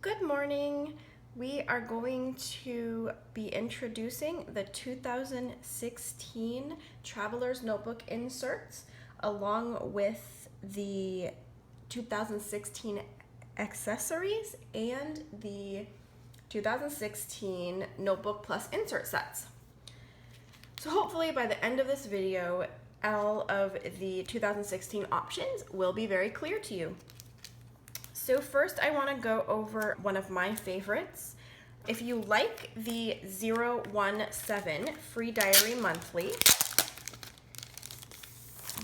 Good morning. We are going to be introducing the 2016 Traveler's Notebook inserts along with the 2016 accessories and the 2016 Notebook Plus insert sets. So hopefully by the end of this video, all of the 2016 options will be very clear to you. So first I want to go over one of my favorites. If you like the 017 free diary monthly,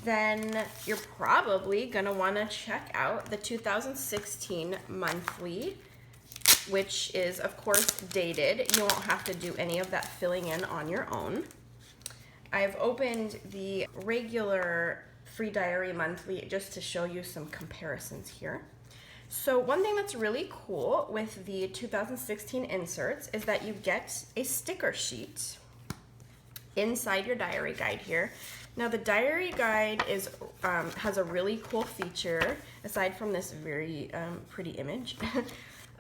then you're probably going to want to check out the 2016 monthly, which is of course dated. You won't have to do any of that filling in on your own. I've opened the regular free diary monthly just to show you some comparisons here. So one thing that's really cool with the 2016 inserts is that you get a sticker sheet inside your diary guide here. Now the diary guide is has a really cool feature, aside from this very pretty image,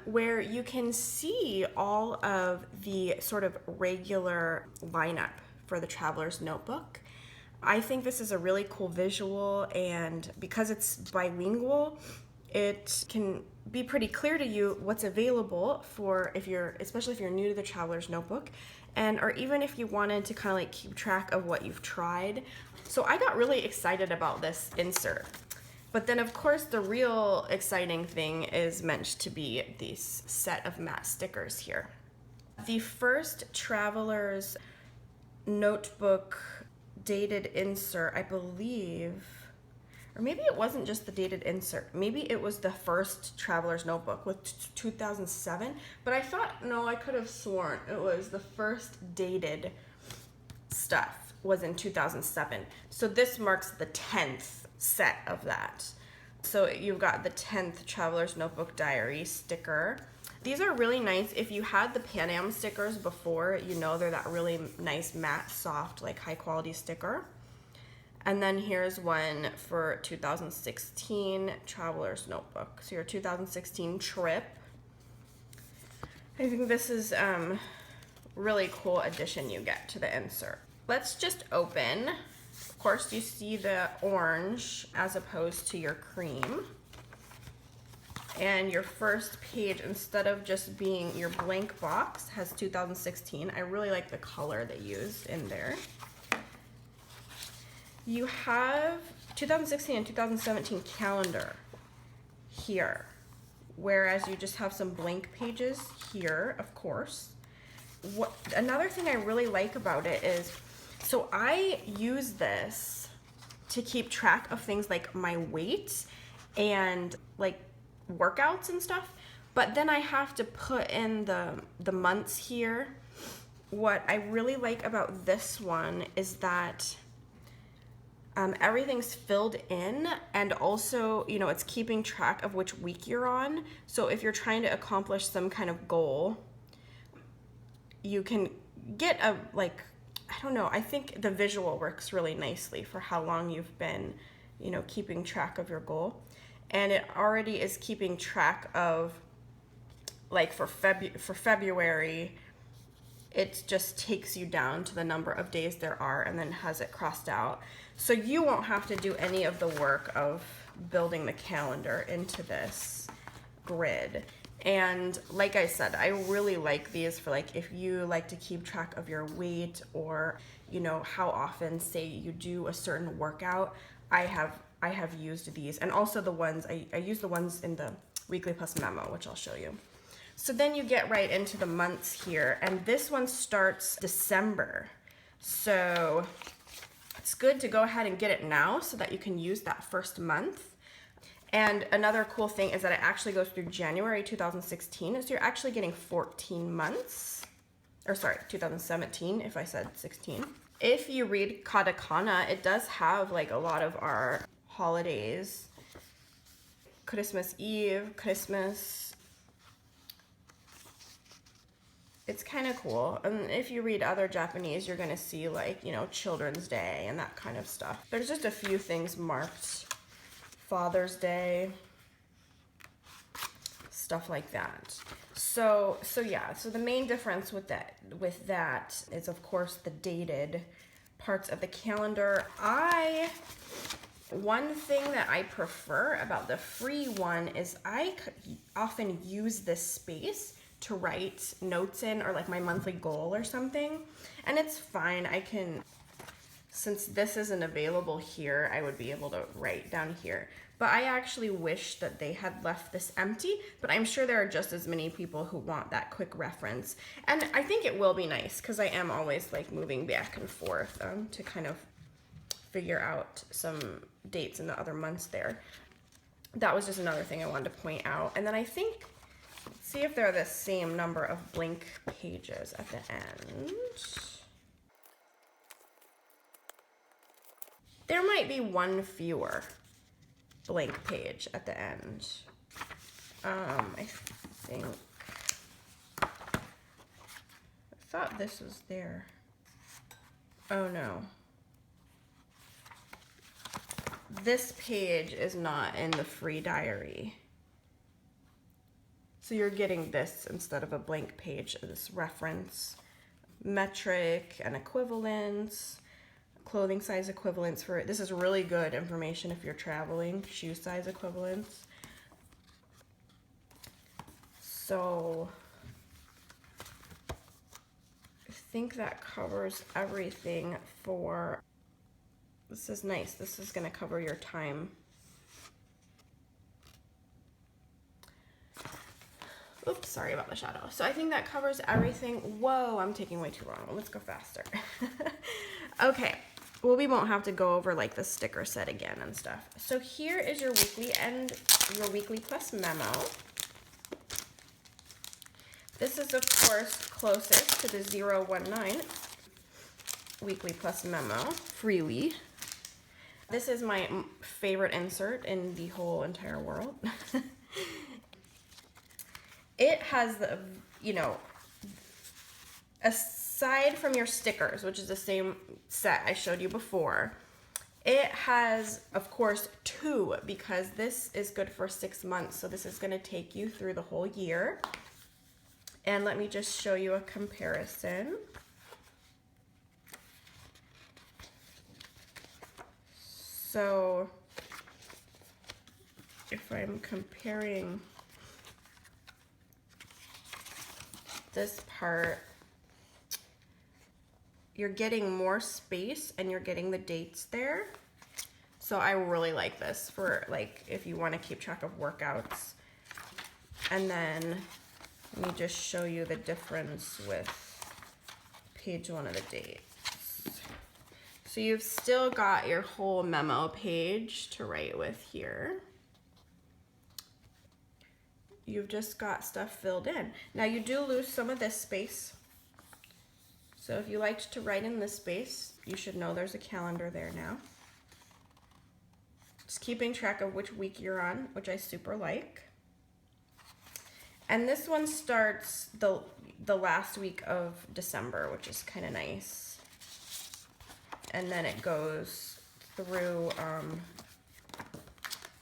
where you can see all of the sort of regular lineup for the Traveler's Notebook. I think this is a really cool visual, and because it's bilingual, it can be pretty clear to you what's available for especially if you're new to the Traveler's Notebook, or even if you wanted to kind of like keep track of what you've tried. So I got really excited about this insert. But then of course the real exciting thing is meant to be this set of matte stickers here. The first Traveler's Notebook dated insert, I believe, or maybe it wasn't just the dated insert. Maybe it was the first Traveler's Notebook with 2007. But I thought, no, I could have sworn it was the first dated stuff was in 2007. So this marks the 10th set of that. So you've got the 10th Traveler's Notebook diary sticker. These are really nice. If you had the Pan Am stickers before, you know they're that really nice matte, soft, like high quality sticker. And then here's one for 2016 Traveler's Notebook. So your 2016 trip. I think this is really cool addition you get to the insert. Let's just open. Of course, you see the orange as opposed to your cream. And your first page, instead of just being your blank box, has 2016. I really like the color they used in there. You have 2016 and 2017 calendar here, whereas you just have some blank pages here, of course. Another thing I really like about it is, so I use this to keep track of things like my weight and like workouts and stuff, but then I have to put in the months here. What I really like about this one is that everything's filled in, and also, you know, it's keeping track of which week you're on. So if you're trying to accomplish some kind of goal, you can get I don't know, I think the visual works really nicely for how long you've been, you know, keeping track of your goal. And it already is keeping track of, like for February, it just takes you down to the number of days there are and then has it crossed out. So you won't have to do any of the work of building the calendar into this grid. And like I said, I really like these for like if you like to keep track of your weight, or you know how often, say, you do a certain workout. I have used these, and also the ones I use the ones in the Weekly Plus memo, which I'll show you. So then you get right into the months here, and this one starts December. So it's good to go ahead and get it now so that you can use that first month. And another cool thing is that it actually goes through January 2016, so you're actually getting 14 months. Or sorry, 2017 if I said 16. If you read katakana, it does have like a lot of our holidays. Christmas Eve, Christmas. It's kind of cool. And if you read other Japanese, you're going to see like, you know, Children's Day and that kind of stuff. There's just a few things marked. Father's Day, stuff like that. So yeah, so the main difference with that is of course the dated parts of the calendar. One thing that I prefer about the free one is I often use this space to write notes in, or like my monthly goal or something. And it's fine. I can, since this isn't available here, I would be able to write down here. But I actually wish that they had left this empty, but I'm sure there are just as many people who want that quick reference. And I think it will be nice because I am always like moving back and forth to kind of figure out some dates in the other months there. That was just another thing I wanted to point out. And then I think, let's see if they're the same number of blank pages at the end. There might be one fewer blank page at the end. I think, I thought this was there. Oh no. This page is not in the free diary. So you're getting this instead of a blank page, this reference, metric and equivalents, clothing size equivalents for it. This is really good information if you're traveling, shoe size equivalents. So I think that covers everything for, this is nice. This is gonna cover your time. Oops, sorry about the shadow. So I think that covers everything. Whoa, I'm taking way too long. Let's go faster. Okay, well, we won't have to go over like the sticker set again and stuff. So here is your weekly and your weekly plus memo. This is of course closest to the 019 weekly plus memo, freely. This is my favorite insert in the whole entire world. It has the, you know, aside from your stickers, which is the same set I showed you before, it has, of course, 2, because this is good for 6 months. So this is gonna take you through the whole year. And let me just show you a comparison. So if I'm comparing this part, you're getting more space and you're getting the dates there. So I really like this for like if you want to keep track of workouts. And then let me just show you the difference with page 1 of the dates. So you've still got your whole memo page to write with here. You've just got stuff filled in. Now you do lose some of this space. So if you liked to write in this space, you should know there's a calendar there now. Just keeping track of which week you're on, which I super like. And this one starts the last week of December, which is kind of nice. And then it goes through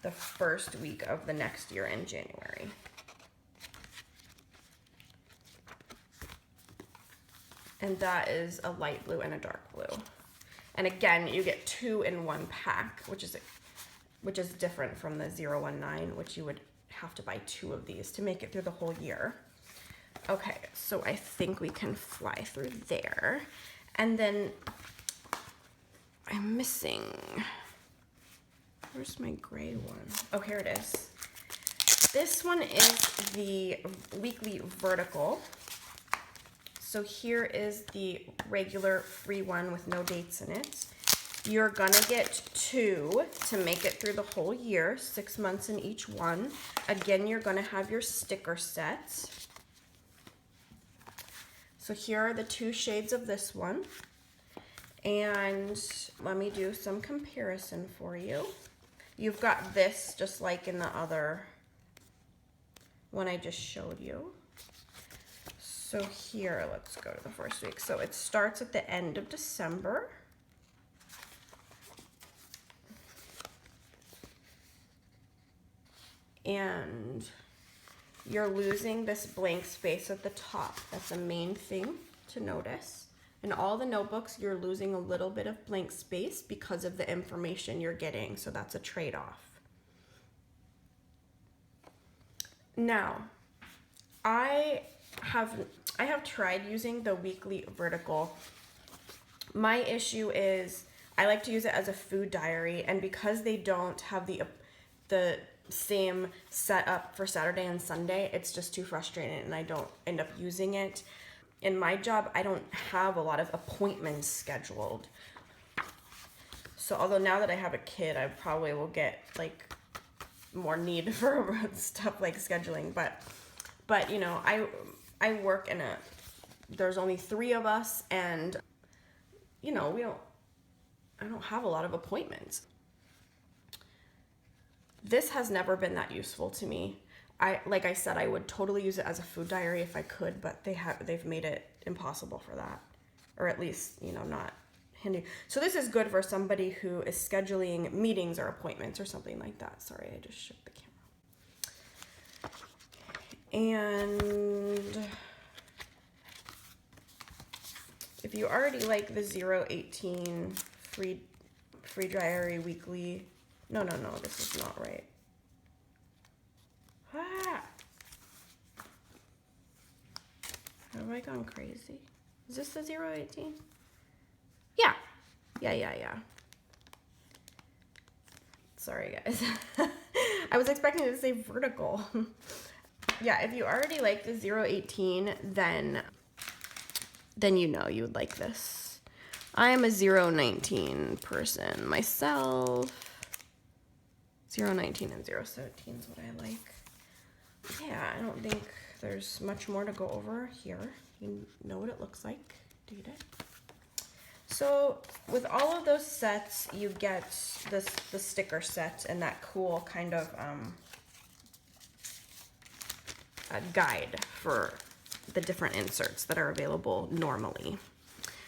the first week of the next year in January. And that is a light blue and a dark blue. And again, you get 2 in 1 pack, which is different from the 019, which you would have to buy 2 of these to make it through the whole year. Okay, so I think we can fly through there. And then I'm missing, where's my gray one? Oh, here it is. This one is the weekly vertical. So here is the regular free one with no dates in it. You're gonna get 2 to make it through the whole year, 6 months in each one. Again, you're gonna have your sticker set. So here are the 2 shades of this one. And let me do some comparison for you. You've got this just like in the other one I just showed you. So here, let's go to the first week. So it starts at the end of December. And you're losing this blank space at the top. That's the main thing to notice. In all the notebooks, you're losing a little bit of blank space because of the information you're getting, so that's a trade-off. Now, I have tried using the weekly vertical. My issue is I like to use it as a food diary, and because they don't have the same setup for Saturday and Sunday, it's just too frustrating and I don't end up using it. In my job, I don't have a lot of appointments scheduled. So although now that I have a kid, I probably will get like more need for stuff like scheduling, but you know, I work in there's only 3 of us, and you know, I don't have a lot of appointments. This has never been that useful to me. Like I said, I would totally use it as a food diary if I could, but they've made it impossible for that, or at least, you know, not handy. So this is good for somebody who is scheduling meetings or appointments or something like that. Sorry, I just shook the camera. And if you already like the 018 free diary weekly, no, this is not right. Have I gone crazy? Is this the 018? Yeah. Sorry, guys. I was expecting it to say vertical. Yeah, if you already like the 018, then you know you would like this. I am a 019 person myself. 019 and 017 is what I like. Yeah, I don't think there's much more to go over here. You know what it looks like. Date it. So with all of those sets, you get the sticker set and that cool kind of a guide for the different inserts that are available normally.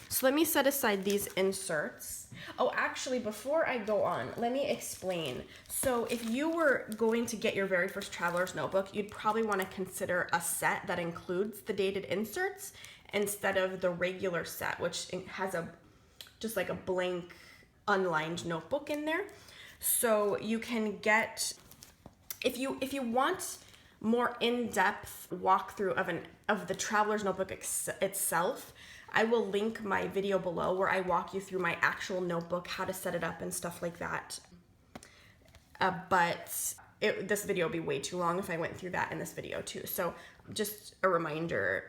So let me set aside these inserts. Oh, actually, before I go on, let me explain. So if you were going to get your very first traveler's notebook, you'd probably want to consider a set that includes the dated inserts instead of the regular set, which has just like a blank unlined notebook in there. So you can get, if you want more in-depth walkthrough of the traveler's notebook itself, I will link my video below where I walk you through my actual notebook, how to set it up and stuff like that. But this video would be way too long if I went through that in this video too. So just a reminder,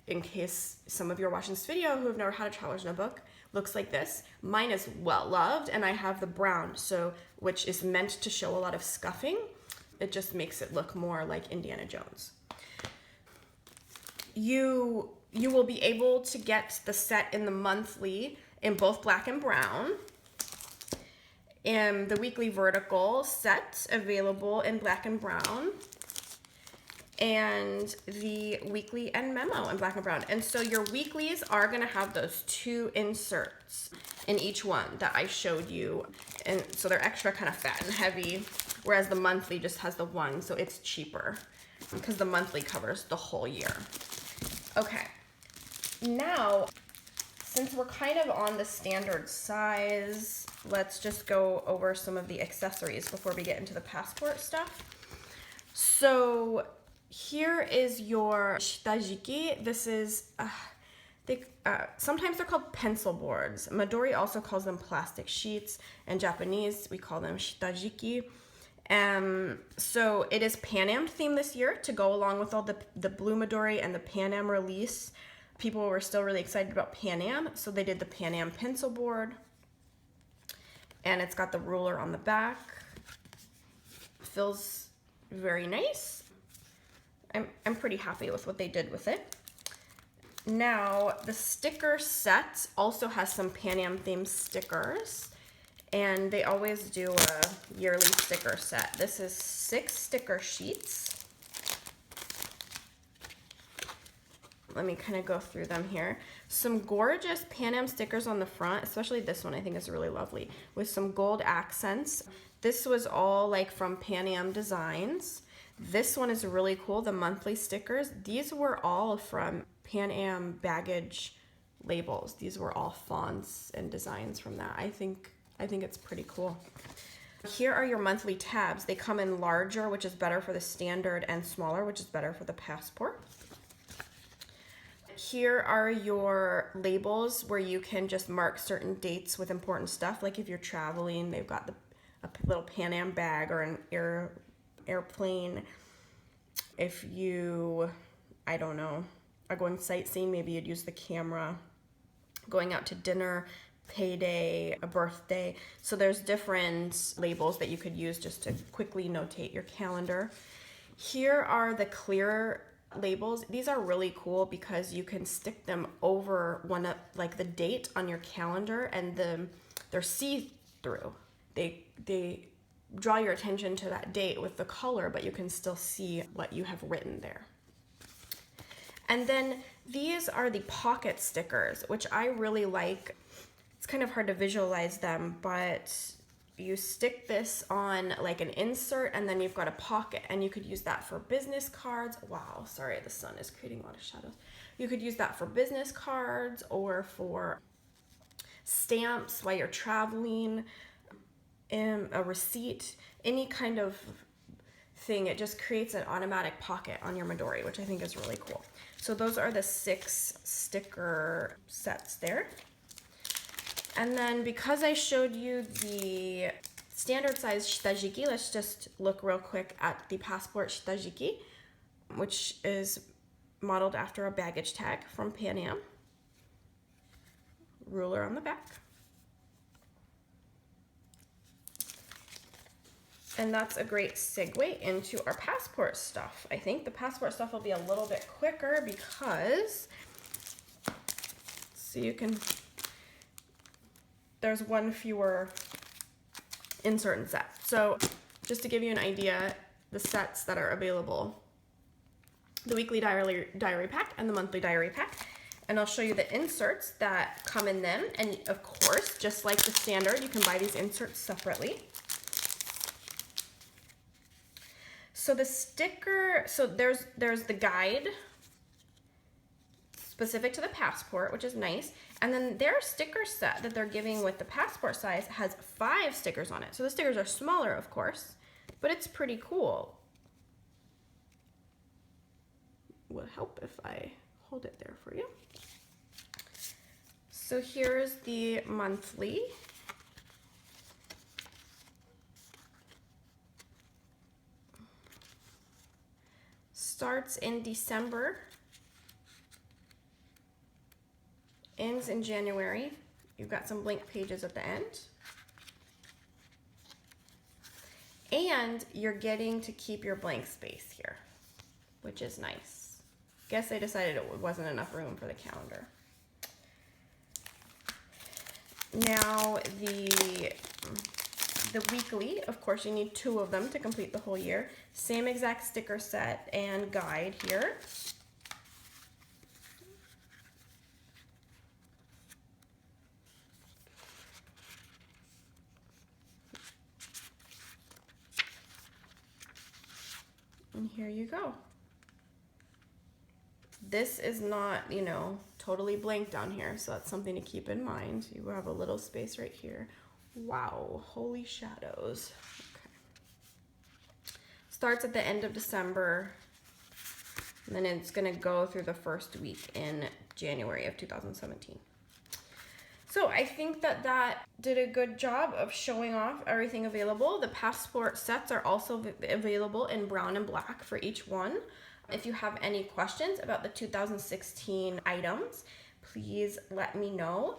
in case some of you are watching this video who have never had a traveler's notebook, looks like this. Mine is well loved, and I have the brown, which is meant to show a lot of scuffing. It just makes it look more like Indiana Jones. You will be able to get the set in the monthly in both black and brown, and the weekly vertical set available in black and brown, and the weekly and memo in black and brown. And so your weeklies are going to have those 2 inserts in each one that I showed you, and so they're extra kind of fat and heavy, whereas the monthly just has the 1, so it's cheaper because the monthly covers the whole year. Okay, now since we're kind of on the standard size, let's just go over some of the accessories before we get into the passport stuff. So here is your Tajiki. This is, sometimes they're called pencil boards. Midori also calls them plastic sheets. In Japanese, we call them Tajiki. So it is Pan Am themed this year to go along with all the Blue Midori and the Pan Am release. People were still really excited about Pan Am, so they did the Pan Am pencil board. And it's got the ruler on the back. Feels very nice. I'm pretty happy with what they did with it. Now, the sticker set also has some Pan Am themed stickers, and they always do a yearly sticker set. This is 6 sticker sheets. Let me kind of go through them here. Some gorgeous Pan Am stickers on the front, especially this one I think is really lovely, with some gold accents. This was all like from Pan Am Designs. This one is really cool, the monthly stickers. These were all from Pan Am baggage labels. These were all fonts and designs from that. I think it's pretty cool. Here are your monthly tabs. They come in larger, which is better for the standard, and smaller, which is better for the passport. Here are your labels where you can just mark certain dates with important stuff. Like if you're traveling, they've got a little Pan Am bag or an airplane. If you, I don't know, are going sightseeing, maybe you'd use the camera. Going out to dinner, payday, a birthday. So there's different labels that you could use just to quickly notate your calendar. Here are the clear labels. These are really cool because you can stick them over like the date on your calendar, and they're see-through. They draw your attention to that date with the color, but you can still see what you have written there. And then these are the pocket stickers, which I really like. It's kind of hard to visualize them, but you stick this on like an insert, and then you've got a pocket, and you could use that for business cards. Wow, sorry, the sun is creating a lot of shadows. You could use that for business cards or for stamps while you're traveling, a receipt, any kind of thing. It just creates an automatic pocket on your Midori, which I think is really cool. So those are the 6 sticker sets there. And then because I showed you the standard size Tajiki, let's just look real quick at the passport Tajiki, which is modeled after a baggage tag from Pan Am. Ruler on the back. And that's a great segue into our passport stuff. I think the passport stuff will be a little bit quicker because, so you can, there's one fewer insert and set. So just to give you an idea, the sets that are available, the weekly diary pack and the monthly diary pack. And I'll show you the inserts that come in them. And of course, just like the standard, you can buy these inserts separately. So the sticker, so there's the guide specific to the passport, which is nice. And then their sticker set that they're giving with the passport size has 5 stickers on it. So the stickers are smaller, of course, but it's pretty cool. Would help if I hold it there for you. So here's the monthly. Starts in December, ends in January. You've got some blank pages at the end. And you're getting to keep your blank space here, which is nice. Guess they decided it wasn't enough room for the calendar. Now the weekly, of course, you need 2 of them to complete the whole year. Same exact sticker set and guide here. And here you go. This is not, you know, totally blank down here, so that's something to keep in mind. You have a little space right here. Wow, holy shadows. Okay. Starts at the end of December, and then it's gonna go through the first week in January of 2017. So I think that did a good job of showing off everything available. The passport sets are also available in brown and black for each one. If you have any questions about the 2016 items, please let me know.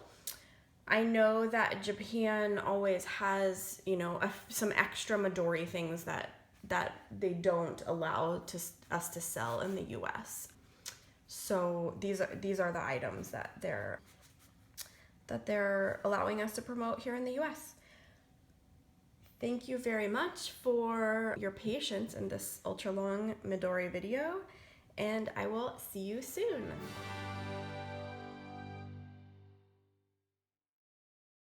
I know that Japan always has, you know, some extra Midori things that they don't allow us to sell in the US. So these are the items that they're allowing us to promote here in the US. Thank you very much for your patience in this ultra long Midori video, and I will see you soon.